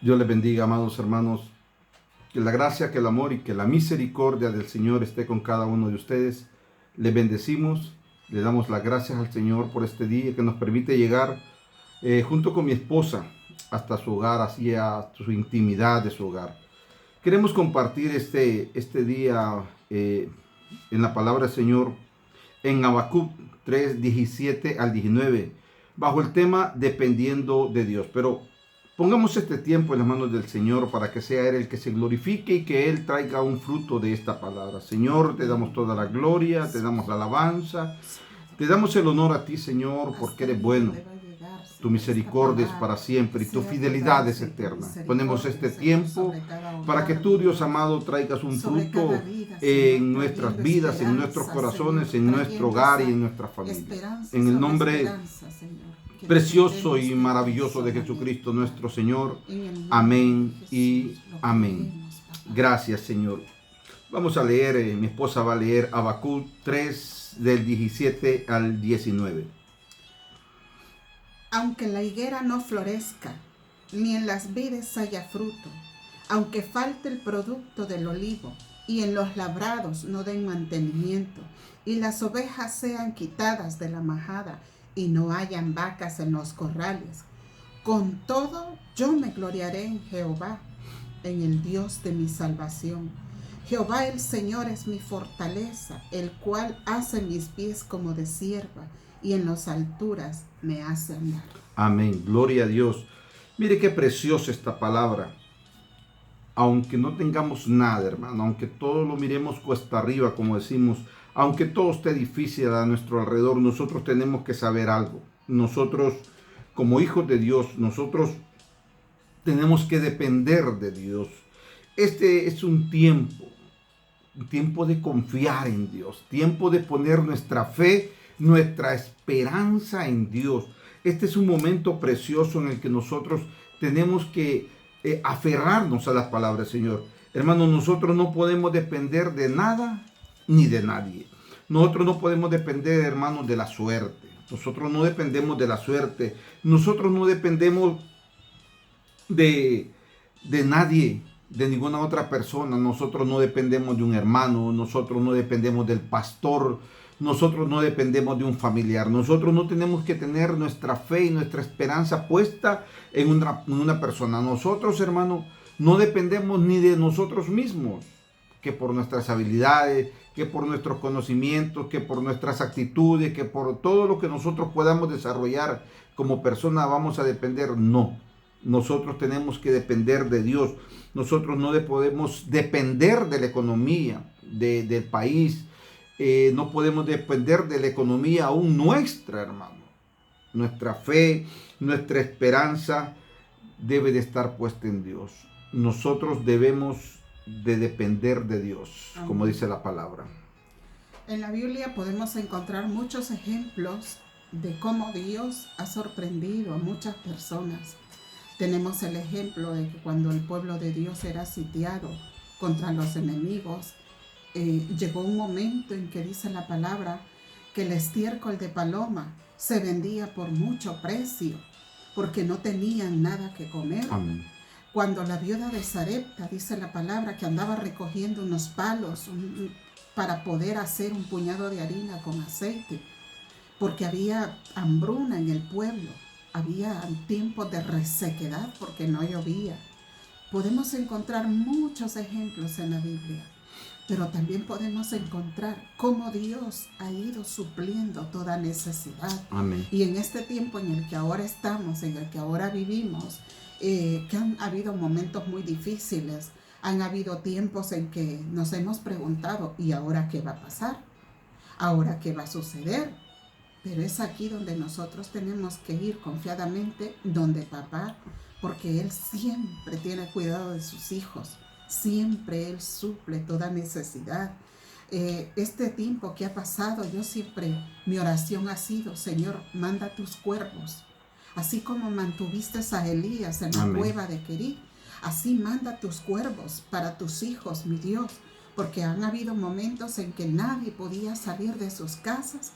Dios les bendiga, amados hermanos. Que la gracia, que el amor y que la misericordia del Señor esté con cada uno de ustedes. Les bendecimos, le damos las gracias al Señor por este día que nos permite llegar junto con mi esposa hasta su hogar, hacia su intimidad de su hogar. Queremos compartir este día en la palabra del Señor en Habacuc 3, 17 al 19, bajo el tema dependiendo de Dios. Pero pongamos este tiempo en las manos del Señor para que sea Él el que se glorifique y que Él traiga un fruto de esta palabra. Señor, te damos toda la gloria, te damos la alabanza, te damos el honor a ti, Señor, porque eres bueno. Tu misericordia es para siempre y tu fidelidad es eterna. Ponemos este tiempo para que tú, Dios amado, traigas un fruto en nuestras vidas, en nuestros corazones, en nuestro hogar y en nuestra familia. En el nombre precioso y maravilloso de Jesucristo nuestro Señor. Amén y amén. Gracias, Señor. Vamos a leer, mi esposa va a leer Habacuc 3 del 17 al 19. Aunque la higuera no florezca, ni en las vides haya fruto, aunque falte el producto del olivo, y en los labrados no den mantenimiento, y las ovejas sean quitadas de la majada, y no hayan vacas en los corrales, con todo yo me gloriaré en Jehová, en el Dios de mi salvación. Jehová el Señor es mi fortaleza, el cual hace mis pies como de sierva, y en las alturas me hace andar. Amén, gloria a Dios. Mire qué preciosa esta palabra. Aunque no tengamos nada, hermano, aunque todo lo miremos cuesta arriba, como decimos, aunque todo esté difícil a nuestro alrededor, nosotros tenemos que saber algo. Nosotros, como hijos de Dios, nosotros tenemos que depender de Dios. Este es un tiempo de confiar en Dios, tiempo de poner nuestra fe, nuestra esperanza en Dios. Este es un momento precioso en el que nosotros tenemos que aferrarnos a las palabras del Señor. Hermanos, nosotros no podemos depender de nada ni de nadie. Nosotros no podemos depender, hermanos, de la suerte. Nosotros no dependemos de la suerte. Nosotros no dependemos de nadie, de ninguna otra persona. Nosotros no dependemos de un hermano. Nosotros no dependemos del pastor. Nosotros no dependemos de un familiar. Nosotros no tenemos que tener nuestra fe y nuestra esperanza puesta en una persona. Nosotros, hermano, no dependemos ni de nosotros mismos, que por nuestras habilidades, que por nuestros conocimientos, que por nuestras actitudes, que por todo lo que nosotros podamos desarrollar como persona vamos a depender. No, nosotros tenemos que depender de Dios. Nosotros no podemos depender de la economía del país. No podemos depender de la economía aún nuestra, hermano. Nuestra fe, nuestra esperanza debe de estar puesta en Dios. Nosotros debemos de depender de Dios, como dice la palabra. En la Biblia podemos encontrar muchos ejemplos de cómo Dios ha sorprendido a muchas personas. Tenemos el ejemplo de que cuando el pueblo de Dios era sitiado contra los enemigos, llegó un momento en que dice la palabra que el estiércol de paloma se vendía por mucho precio porque no tenían nada que comer. Amén. Cuando la viuda de Sarepta, dice la palabra, que andaba recogiendo unos palos para poder hacer un puñado de harina con aceite, porque había hambruna en el pueblo, había tiempos de resequedad porque no llovía. Podemos encontrar muchos ejemplos en la Biblia, pero también podemos encontrar cómo Dios ha ido supliendo toda necesidad. Amén. Y en este tiempo en el que ahora estamos, en el que ahora vivimos, que han habido momentos muy difíciles, han habido tiempos en que nos hemos preguntado, ¿y ahora qué va a pasar? ¿Ahora qué va a suceder? Pero es aquí donde nosotros tenemos que ir confiadamente donde papá, porque Él siempre tiene cuidado de sus hijos. Siempre Él suple toda necesidad. Este tiempo que ha pasado, mi oración ha sido, Señor, manda tus cuervos. Así como mantuviste a Elías en la Amén. cueva de Querit, así manda tus cuervos para tus hijos, mi Dios. Porque han habido momentos en que nadie podía salir de sus casas,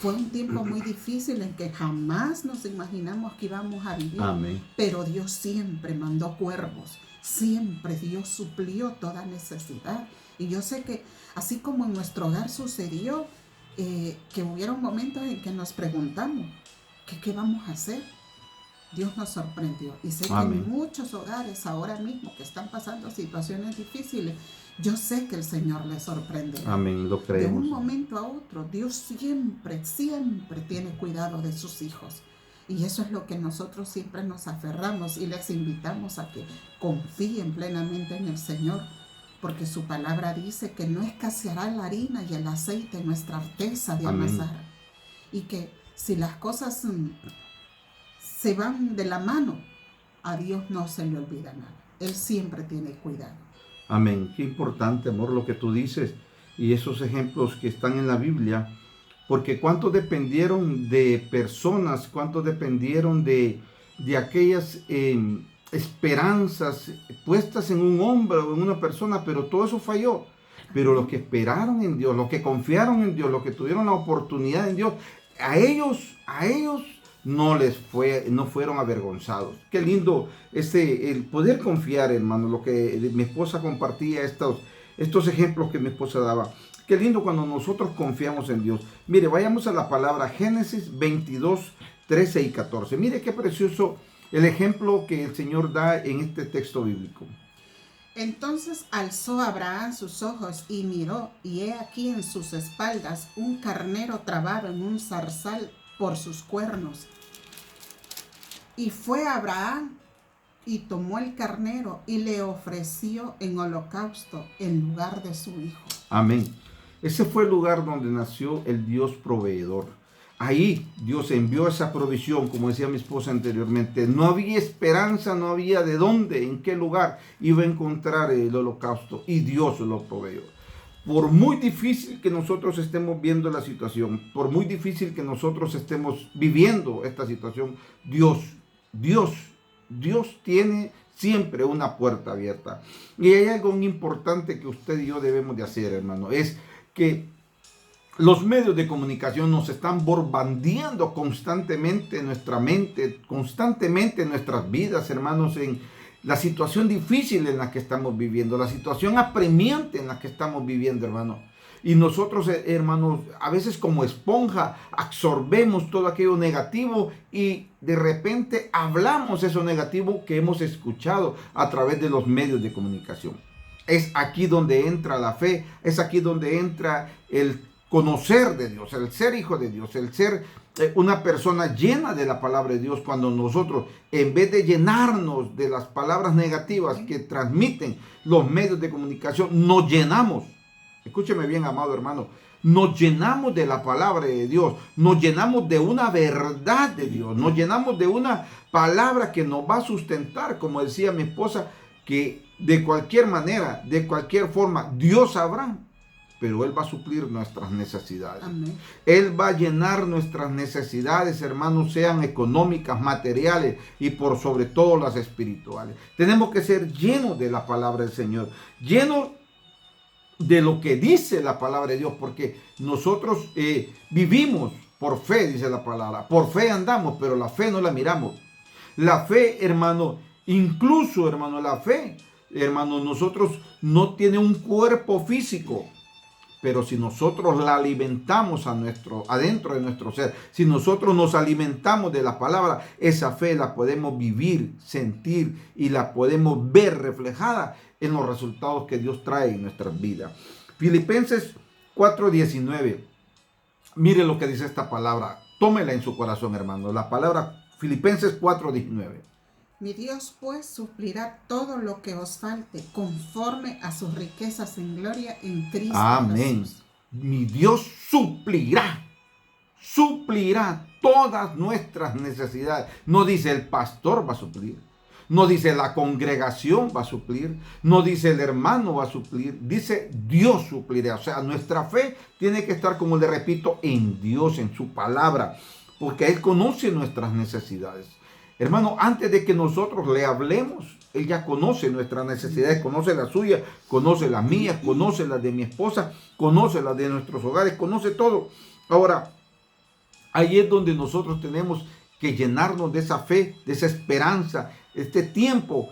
Fue un tiempo muy difícil en que jamás nos imaginamos que íbamos a vivir. Amén. Pero Dios siempre mandó cuervos. Siempre Dios suplió toda necesidad. Y yo sé que así como en nuestro hogar sucedió, que hubieron momentos en que nos preguntamos, ¿qué vamos a hacer? Dios nos sorprendió. Y sé Amén. que en muchos hogares ahora mismo que están pasando situaciones difíciles, yo sé que el Señor les sorprenderá. Amén, lo De creemos. un momento a otro, Dios siempre, siempre tiene cuidado de sus hijos. Y eso es lo que nosotros siempre nos aferramos y les invitamos a que confíen plenamente en el Señor, porque su palabra dice que no escaseará la harina y el aceite en nuestra arteza de Amén. amasar. Y que si las cosas se van de la mano, a Dios no se le olvida nada. Él siempre tiene cuidado. Amén. Qué importante, amor, lo que tú dices y esos ejemplos que están en la Biblia, porque cuántos dependieron de personas, cuántos dependieron de aquellas esperanzas puestas en un hombre o en una persona, pero todo eso falló. Pero los que esperaron en Dios, los que confiaron en Dios, los que tuvieron la oportunidad en Dios, a ellos no fueron avergonzados. Qué lindo el poder confiar, hermano, lo que mi esposa compartía, estos ejemplos que mi esposa daba. Qué lindo cuando nosotros confiamos en Dios. Mire, vayamos a la palabra Génesis 22, 13 y 14. Mire qué precioso el ejemplo que el Señor da en este texto bíblico. Entonces alzó Abraham sus ojos y miró, y he aquí en sus espaldas un carnero trabado en un zarzal por sus cuernos. Y fue Abraham y tomó el carnero y le ofreció en holocausto en lugar de su hijo. Amén. Ese fue el lugar donde nació el Dios proveedor. Ahí Dios envió esa provisión, como decía mi esposa anteriormente. No había esperanza, no había de dónde, en qué lugar iba a encontrar el holocausto. Y Dios lo proveyó. Por muy difícil que nosotros estemos viendo la situación, por muy difícil que nosotros estemos viviendo esta situación, Dios tiene siempre una puerta abierta. Y hay algo muy importante que usted y yo debemos de hacer, hermano, es que los medios de comunicación nos están bombardeando constantemente en nuestra mente, constantemente en nuestras vidas, hermanos, en la situación difícil en la que estamos viviendo, la situación apremiante en la que estamos viviendo, hermano. Y nosotros, hermanos, a veces como esponja absorbemos todo aquello negativo y de repente hablamos eso negativo que hemos escuchado a través de los medios de comunicación. Es aquí donde entra la fe, es aquí donde entra el conocer de Dios, el ser hijo de Dios, el ser una persona llena de la palabra de Dios, cuando nosotros, en vez de llenarnos de las palabras negativas que transmiten los medios de comunicación, nos llenamos. Escúcheme bien, amado hermano, nos llenamos de la palabra de Dios, nos llenamos de una verdad de Dios, nos llenamos de una palabra que nos va a sustentar, como decía mi esposa, que de cualquier manera, de cualquier forma, Dios sabrá, pero Él va a suplir nuestras necesidades. Amén. Él va a llenar nuestras necesidades, hermanos, sean económicas, materiales y por sobre todo las espirituales. Tenemos que ser llenos de la palabra del Señor, llenos de lo que dice la palabra de Dios, porque nosotros vivimos por fe, dice la palabra. Por fe andamos, pero la fe no la miramos. La fe, hermano, incluso, hermano, la fe, hermano, nosotros no tiene un cuerpo físico. Pero si nosotros la alimentamos adentro de nuestro ser, si nosotros nos alimentamos de la palabra, esa fe la podemos vivir, sentir y la podemos ver reflejada en los resultados que Dios trae en nuestras vidas. Filipenses 4:19. Mire lo que dice esta palabra. Tómela en su corazón, hermano. La palabra Filipenses 4:19. Mi Dios pues suplirá todo lo que os falte conforme a sus riquezas en gloria en Cristo Amén. Jesús. Mi Dios suplirá todas nuestras necesidades. No dice el pastor va a suplir, no dice la congregación va a suplir, no dice el hermano va a suplir, dice Dios suplirá. O sea, nuestra fe tiene que estar, como le repito, en Dios, en su palabra, porque Él conoce nuestras necesidades. Hermano, antes de que nosotros le hablemos, Él ya conoce nuestras necesidades, conoce las suyas, conoce las mías, conoce las de mi esposa, conoce las de nuestros hogares, conoce todo. Ahora, Ahí es donde nosotros tenemos que llenarnos de esa fe, de esa esperanza. Este tiempo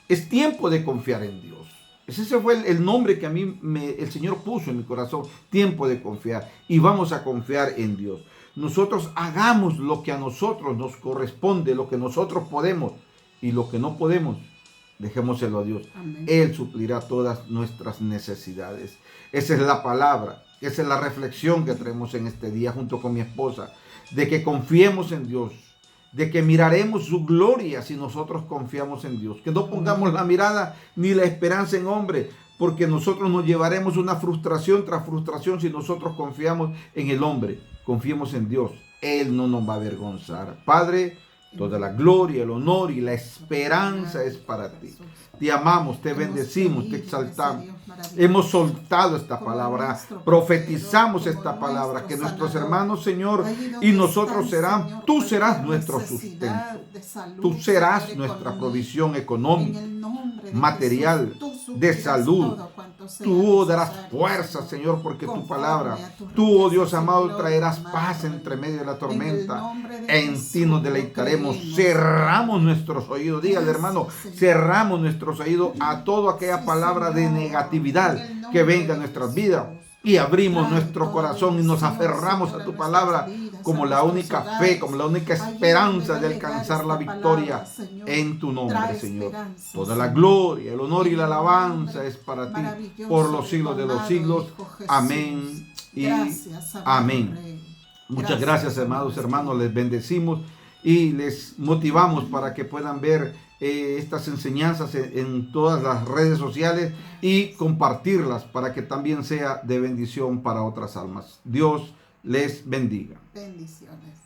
es tiempo de confiar en Dios. Ese fue el nombre que a mí el Señor puso en mi corazón, tiempo de confiar. Y vamos a confiar en Dios. Nosotros hagamos lo que a nosotros nos corresponde, lo que nosotros podemos, y lo que no podemos, dejémoselo a Dios. Amén. Él suplirá todas nuestras necesidades. Esa es la palabra, esa es la reflexión que traemos en este día junto con mi esposa, de que confiemos en Dios, de que miraremos su gloria si nosotros confiamos en Dios, que no pongamos la mirada ni la esperanza en hombre, porque nosotros nos llevaremos una frustración tras frustración si nosotros confiamos en el hombre. Confiemos en Dios, Él no nos va a avergonzar. Padre, toda la gloria, el honor y la esperanza es para ti. Te amamos, te bendecimos, te exaltamos. Hemos soltado esta palabra, profetizamos esta palabra, que nuestros hermanos, Señor, y nosotros tú serás nuestro sustento. Tú serás nuestra provisión económica, material, de salud. Tú darás fuerza, Señor, porque tu palabra, tú, oh Dios amado, traerás paz entre medio de la tormenta. En ti nos deleitaremos. Cerramos nuestros oídos. Dígale, hermano, cerramos nuestros oídos a toda aquella palabra de negatividad que venga a nuestras vidas. Y abrimos nuestro corazón y nos aferramos a tu palabra como la única fe, como la única esperanza de alcanzar la victoria en tu nombre, Señor. Toda la gloria, el honor y la alabanza es para ti por los siglos de los siglos. Amén y amén. Muchas gracias, amados hermanos. Les bendecimos y les motivamos para que puedan ver estas enseñanzas en todas las redes sociales y compartirlas para que también sea de bendición para otras almas. Dios les bendiga. Bendiciones.